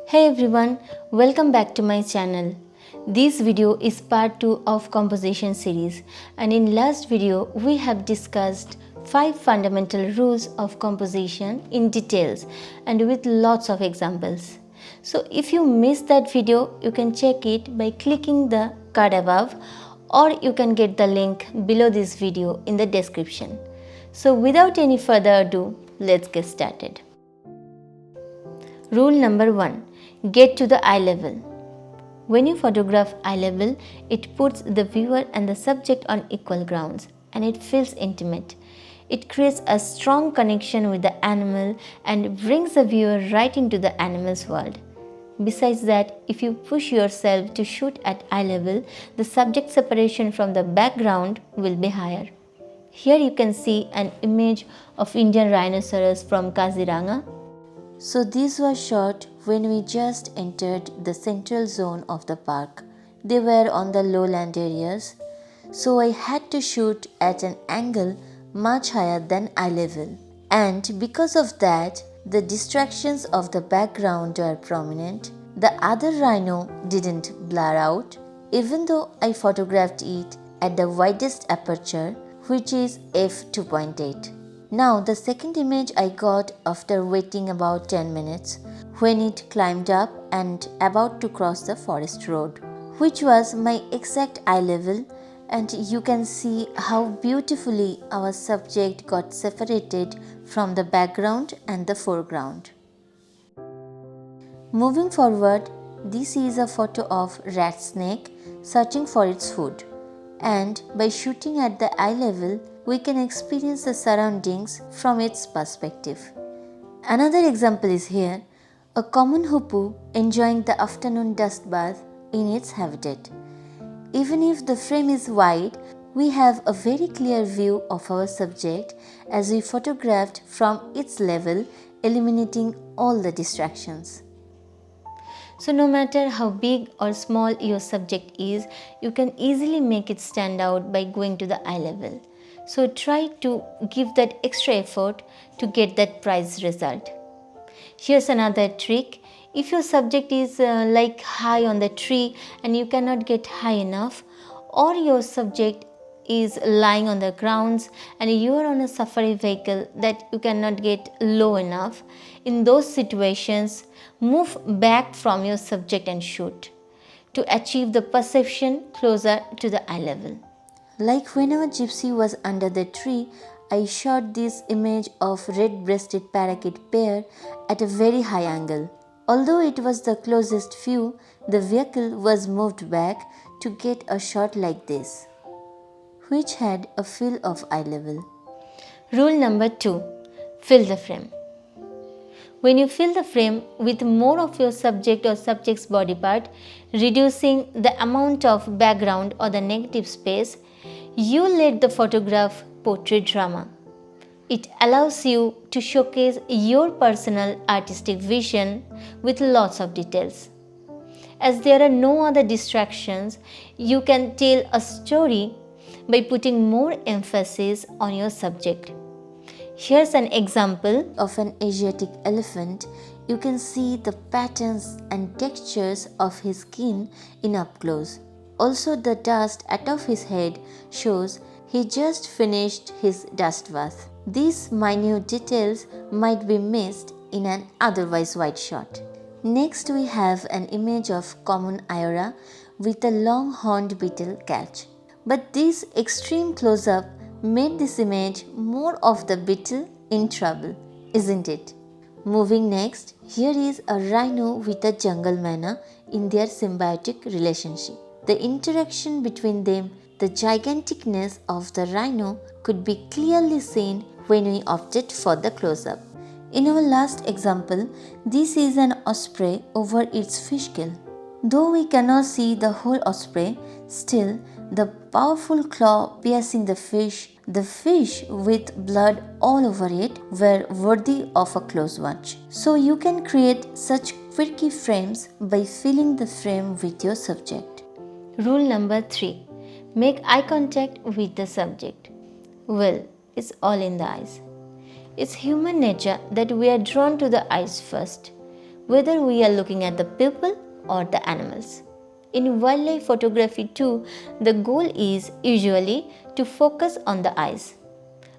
Hey everyone, welcome back to my channel. This video is part 2 of composition series, and in last video we have discussed 5 fundamental rules of composition in details and with lots of examples. So if you missed that video, you can check it by clicking the card above, or you can get the link below this video in the description. So without any further ado, let's get started. Rule number 1. Get to the eye level. When you photograph eye level, it puts the viewer and the subject on equal grounds and it feels intimate. It creates a strong connection with the animal and brings the viewer right into the animal's world. Besides that, if you push yourself to shoot at eye level, the subject separation from the background will be higher. Here you can see an image of Indian rhinoceros from Kaziranga. So this was shot when we just entered the central zone of the park. They were on the lowland areas, so I had to shoot at an angle much higher than eye level. And because of that, the distractions of the background are prominent. The other rhino didn't blur out, even though I photographed it at the widest aperture, which is f2.8. Now the second image I got after waiting about 10 minutes when it climbed up and about to cross the forest road, which was my exact eye level, and you can see how beautifully our subject got separated from the background and the foreground. Moving forward, this is a photo of rat snake searching for its food, and by shooting at the eye level, we can experience the surroundings from its perspective. Another example is here, a common hoopoe enjoying the afternoon dust bath in its habitat. Even if the frame is wide, we have a very clear view of our subject as we photographed from its level, eliminating all the distractions. So no matter how big or small your subject is, you can easily make it stand out by going to the eye level. So try to give that extra effort to get that prize result. Here's another trick. If your subject is like high on the tree and you cannot get high enough, or your subject is lying on the grounds and you are on a safari vehicle that you cannot get low enough, in those situations, move back from your subject and shoot to achieve the perception closer to the eye level. Like when our gypsy was under the tree, I shot this image of red-breasted parakeet pair at a very high angle. Although it was the closest view, the vehicle was moved back to get a shot like this, which had a feel of eye level. Rule number 2. Fill the frame. When you fill the frame with more of your subject or subject's body part, reducing the amount of background or the negative space, you let the photograph portray drama. It allows you to showcase your personal artistic vision with lots of details. As there are no other distractions, you can tell a story by putting more emphasis on your subject. Here's an example of an Asiatic elephant. You can see the patterns and textures of his skin in up close. Also, the dust atop his head shows he just finished his dust bath. These minute details might be missed in an otherwise wide shot. Next, we have an image of common Iora with a long horned beetle catch. But this extreme close-up made this image more of the beetle in trouble, isn't it? Moving next, here is a rhino with a jungle myna in their symbiotic relationship. The interaction between them, the giganticness of the rhino could be clearly seen when we opted for the close-up. In our last example, this is an osprey over its fish kill. Though we cannot see the whole osprey, still the powerful claw piercing the fish with blood all over it were worthy of a close watch. So you can create such quirky frames by filling the frame with your subject. Rule number 3. Make eye contact with the subject. Well, it's all in the eyes. It's human nature that we are drawn to the eyes first. whether we are looking at the people or the animals. In wildlife photography too, the goal is usually to focus on the eyes.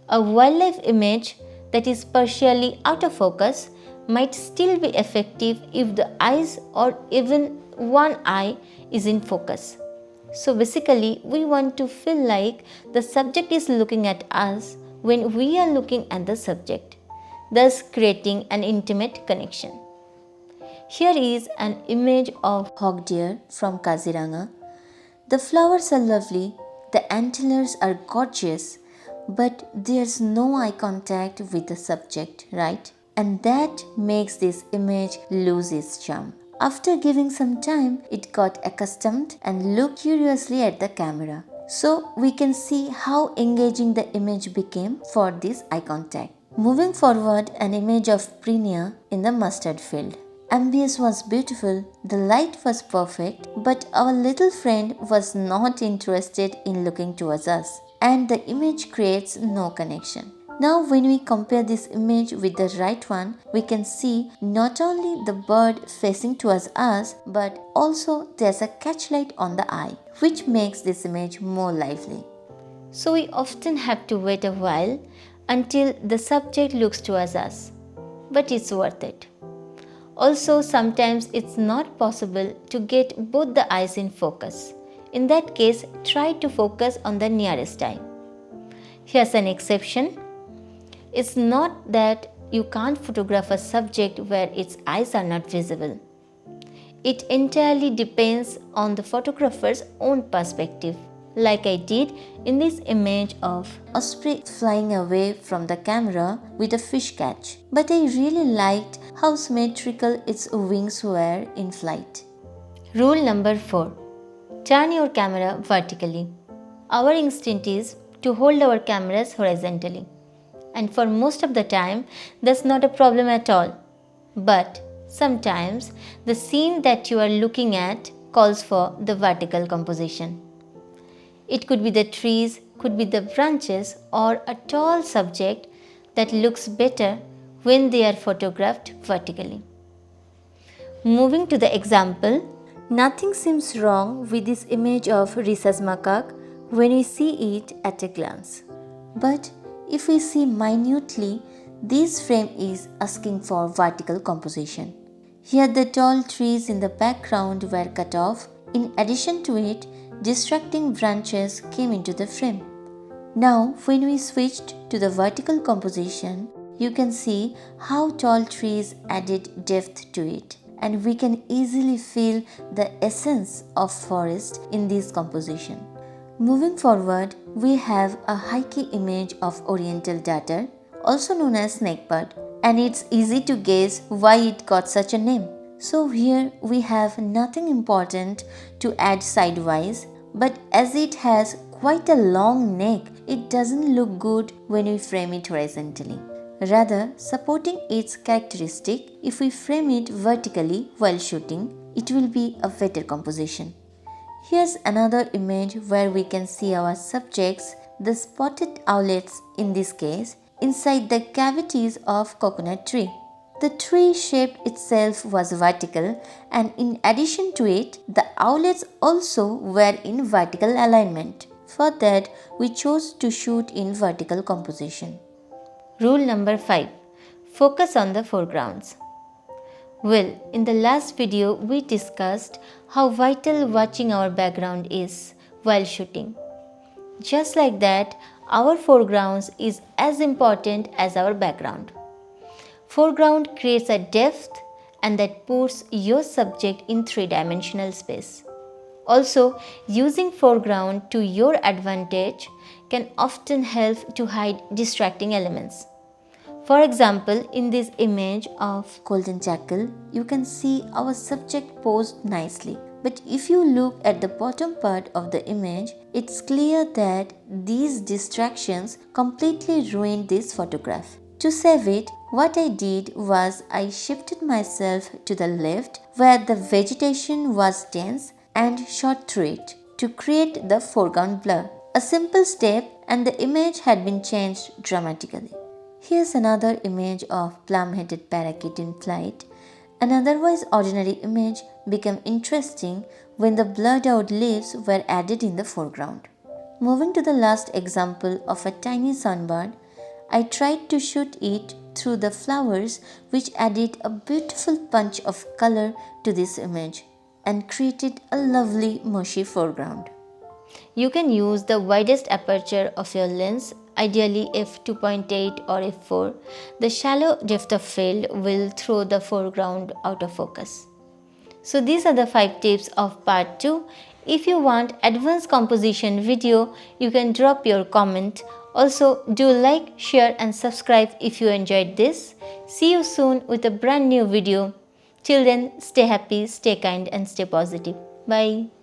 A wildlife image that is partially out of focus might still be effective if the eyes or even one eye is in focus. So basically, we want to feel like the subject is looking at us when we are looking at the subject, thus creating an intimate connection. Here is an image of hog deer from Kaziranga. The flowers are lovely, the antlers are gorgeous, but there's no eye contact with the subject, right? And that makes this image lose its charm. After giving some time, it got accustomed and looked curiously at the camera. So we can see how engaging the image became for this eye contact. Moving forward, an image of Prinia in the mustard field. Ambience was beautiful, the light was perfect, but our little friend was not interested in looking towards us, and the image creates no connection. Now when we compare this image with the right one, we can see not only the bird facing towards us, but also there's a catchlight on the eye, which makes this image more lively. So we often have to wait a while until the subject looks towards us, but it's worth it. Also, sometimes it's not possible to get both the eyes in focus. In that case, try to focus on the nearest eye. Here's an exception. It's not that you can't photograph a subject where its eyes are not visible. It entirely depends on the photographer's own perspective, like I did in this image of osprey flying away from the camera with a fish catch. But I really liked how symmetrical its wings were in flight. Rule number 4. Turn your camera vertically. Our instinct is to hold our cameras horizontally. And for most of the time, that's not a problem at all. But sometimes the scene that you are looking at calls for the vertical composition. It could be the trees, could be the branches, or a tall subject that looks better when they are photographed vertically. Moving to the example, nothing seems wrong with this image of rhesus macaque when we see it at a glance. But if we see minutely, this frame is asking for vertical composition. Here the tall trees in the background were cut off. In addition to it, distracting branches came into the frame. Now when we switched to the vertical composition, you can see how tall trees added depth to it, and we can easily feel the essence of forest in this composition. Moving forward, we have a high-key image of oriental darter, also known as snakebird, and it's easy to guess why it got such a name. So here we have nothing important to add sidewise, but as it has quite a long neck, it doesn't look good when we frame it horizontally. Rather, supporting its characteristic, if we frame it vertically while shooting, it will be a better composition. Here's another image where we can see our subjects, the spotted owlets in this case, inside the cavities of coconut tree. The tree shape itself was vertical, and in addition to it, the owlets also were in vertical alignment. For that, we chose to shoot in vertical composition. Rule number 5. Focus on the foregrounds. Well, in the last video, we discussed how vital watching our background is while shooting. Just like that, our foregrounds is as important as our background. Foreground creates a depth and that puts your subject in three-dimensional space. Also, using foreground to your advantage can often help to hide distracting elements. For example, in this image of golden jackal, you can see our subject posed nicely. But if you look at the bottom part of the image, it's clear that these distractions completely ruined this photograph. To save it, what I did was I shifted myself to the left where the vegetation was dense and shot through it to create the foreground blur. A simple step and the image had been changed dramatically. Here's another image of plum-headed parakeet in flight, An otherwise ordinary image became interesting when the blurred out leaves were added in the foreground. Moving to the last example of a tiny sunbird, I tried to shoot it through the flowers, which added a beautiful punch of color to this image and created a lovely mushy foreground. You can use the widest aperture of your lens, ideally f2.8 or f4. The shallow depth of field will throw the foreground out of focus. So these are the 5 tips of part 2. If you want advanced composition video, you can drop your comment. Also, do like, share and subscribe if you enjoyed this. See you soon with a brand new video. Till then, stay happy, stay kind and stay positive. Bye.